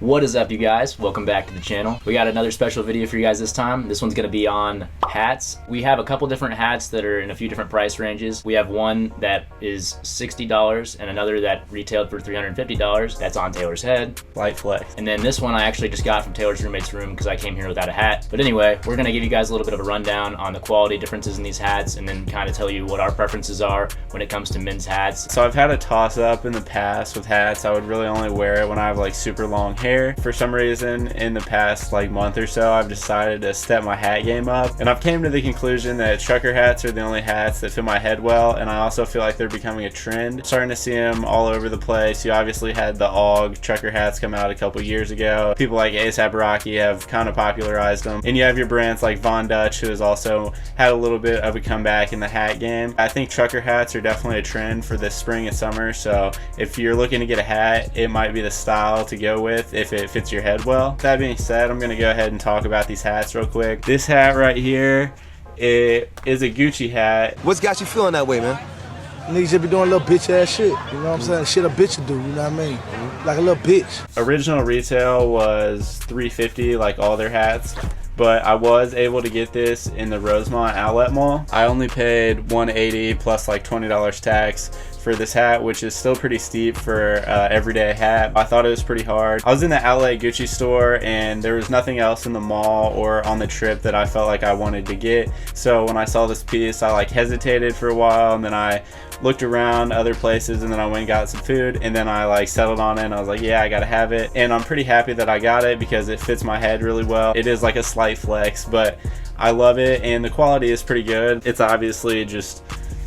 What is up, you guys? Welcome back to the channel. We got another special video for you guys this time. This one's gonna be on hats. We have a couple different hats that are in a few different price ranges. We have one that is $60 and another that retailed for $350. That's on Taylor's head. Light flex. And then this one I actually just got from Taylor's roommate's room because I came here without a hat. But anyway, we're gonna give you guys a little bit of a rundown on the quality differences in these hats and then kind of tell you what our preferences are when it comes to men's hats. So I've had a toss up in the past with hats. I would really only wear it when I have like super long hair. For some reason in the past like month or so, I've decided to step my hat game up, and I've came to the conclusion that trucker hats are the only hats that fit my head well, and I also feel like they're becoming a trend. Starting to see them all over the place. You obviously had the AUG trucker hats come out a couple years ago. People like A$AP Rocky have kind of popularized them, and you have your brands like Von Dutch, who has also had a little bit of a comeback in the hat game. I think trucker hats are definitely a trend for this spring and summer, so if you're looking to get a hat, it might be the style to go with if it fits your head well. That being said, I'm gonna go ahead and talk about these hats real quick. This hat right here, it is a Gucci hat. What's got you feeling that way, man? Niggas just be doing little bitch ass shit, you know what I'm saying? Shit a bitch would do, you know what I mean? Like a little bitch. Original retail was $350 like all their hats, but I was able to get this in the Rosemont Outlet Mall. I only paid $180 plus like $20 tax for this hat, which is still pretty steep for everyday hat. I thought it was pretty hard. I was in the LA Gucci store and there was nothing else in the mall or on the trip that I felt like I wanted to get. So when I saw this piece, I like hesitated for a while, and then I looked around other places, and then I went and got some food, and then I like settled on it, and I was like, yeah, I gotta have it. And I'm pretty happy that I got it because it fits my head really well. It is like a slight flex, but I love it, and the quality is pretty good. It's obviously just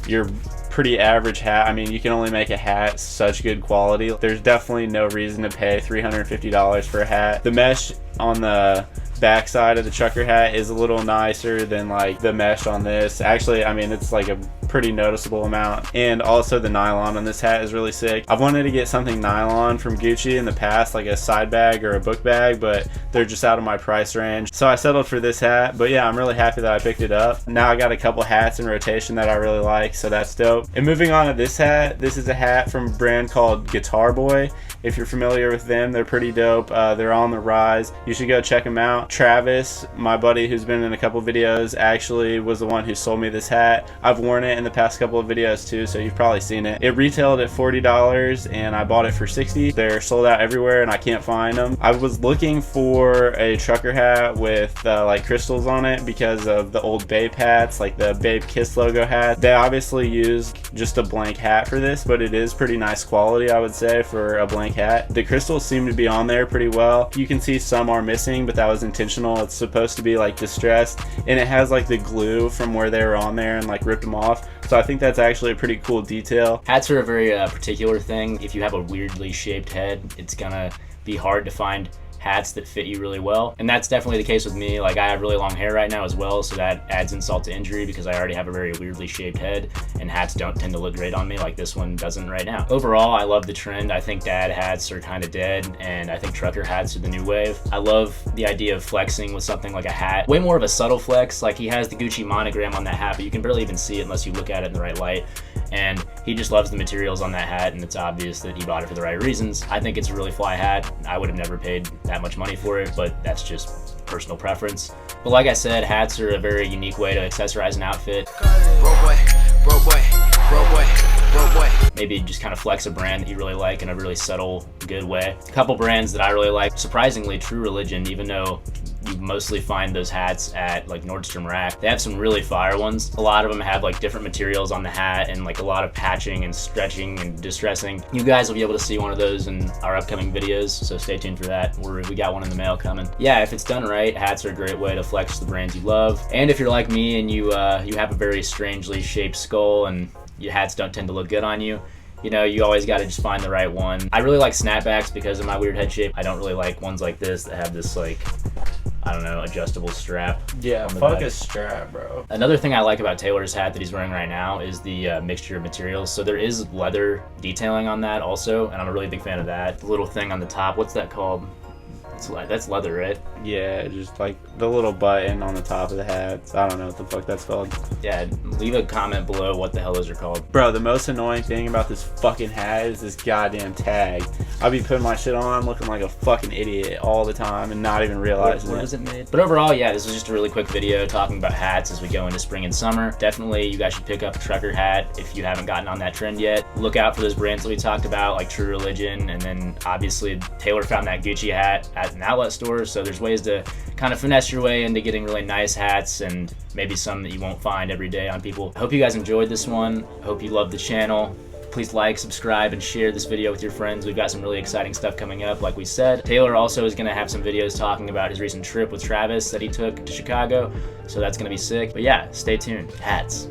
your pretty average hat. I mean, you can only make a hat such good quality. There's definitely no reason to pay $350 for a hat. The mesh on the back side of the trucker hat is a little nicer than like the mesh on this. Actually, I mean, it's like a pretty noticeable amount. And also the nylon on this hat is really sick. I've wanted to get something nylon from Gucci in the past, like a side bag or a book bag, but they're just out of my price range. So I settled for this hat, but yeah, I'm really happy that I picked it up. Now I got a couple hats in rotation that I really like, so that's dope. And moving on to this hat, this is a hat from a brand called Guitar Boy. If you're familiar with them, they're pretty dope. They're on the rise. You should go check them out. Travis, my buddy who's been in a couple videos, actually was the one who sold me this hat. I've worn it in the past couple of videos too, so you've probably seen it. It retailed at $40 and I bought it for $60. They're sold out everywhere and I can't find them. I was looking for a trucker hat with like crystals on it because of the old Bape hats, like the Bape Kiss logo hat. They obviously used just a blank hat for this, but it is pretty nice quality, I would say, for a blank hat. The crystals seem to be on there pretty well. You can see some are missing, but that was intentional. It's supposed to be like distressed, and it has like the glue from where they were on there and like ripped them off. So I think that's actually a pretty cool detail. Hats are a very particular thing. If you have a weirdly shaped head, it's gonna be hard to find hats that fit you really well, and that's definitely the case with me. Like, I have really long hair right now as well, so that adds insult to injury because I already have a very weirdly shaped head, and hats don't tend to look great on me like this one doesn't right now. Overall, I love the trend. I think dad hats are kind of dead, and I think trucker hats are the new wave. I love the idea of flexing with something like a hat. Way more of a subtle flex. Like, he has the Gucci monogram on that hat, but you can barely even see it unless you look at it in the right light. And he just loves the materials on that hat, and it's obvious that he bought it for the right reasons. I think it's a really fly hat. I would have never paid that much money for it, but that's just personal preference. But like I said, hats are a very unique way to accessorize an outfit. Bro boy. Maybe just kind of flex a brand that you really like in a really subtle, good way. A couple brands that I really like, surprisingly, True Religion, even though you mostly find those hats at like Nordstrom Rack. They have some really fire ones. A lot of them have like different materials on the hat and like a lot of patching and stretching and distressing. You guys will be able to see one of those in our upcoming videos, so stay tuned for that. We got one in the mail coming. Yeah, if it's done right, hats are a great way to flex the brands you love. And if you're like me and you have a very strangely shaped skull and your hats don't tend to look good on you, you know, you always got to just find the right one. I really like snapbacks because of my weird head shape. I don't really like ones like this that have this like, I don't know, adjustable strap. Yeah, fuck a strap, bro. Another thing I like about Taylor's hat that he's wearing right now is the mixture of materials. So there is leather detailing on that also, and I'm a really big fan of that. The little thing on the top, what's that called? That's leather, right? Yeah, just like the little button on the top of the hats. I don't know what the fuck that's called. Yeah, leave a comment below what the hell those are called. Bro, the most annoying thing about this fucking hat is this goddamn tag. I'll be putting my shit on looking like a fucking idiot all the time and not even realizing Where it. was it made? But overall, yeah, this was just a really quick video talking about hats as we go into spring and summer. Definitely, you guys should pick up a trucker hat if you haven't gotten on that trend yet. Look out for those brands that we talked about, like True Religion, and then obviously Taylor found that Gucci hat at an outlet store, so there's ways to kind of finesse your way into getting really nice hats and maybe some that you won't find every day on people. I hope you guys enjoyed this one. I hope you loved the channel. Please like, subscribe, and share this video with your friends. We've got some really exciting stuff coming up, like we said. Taylor also is gonna have some videos talking about his recent trip with Travis that he took to Chicago, so that's gonna be sick. But yeah, stay tuned. Hats.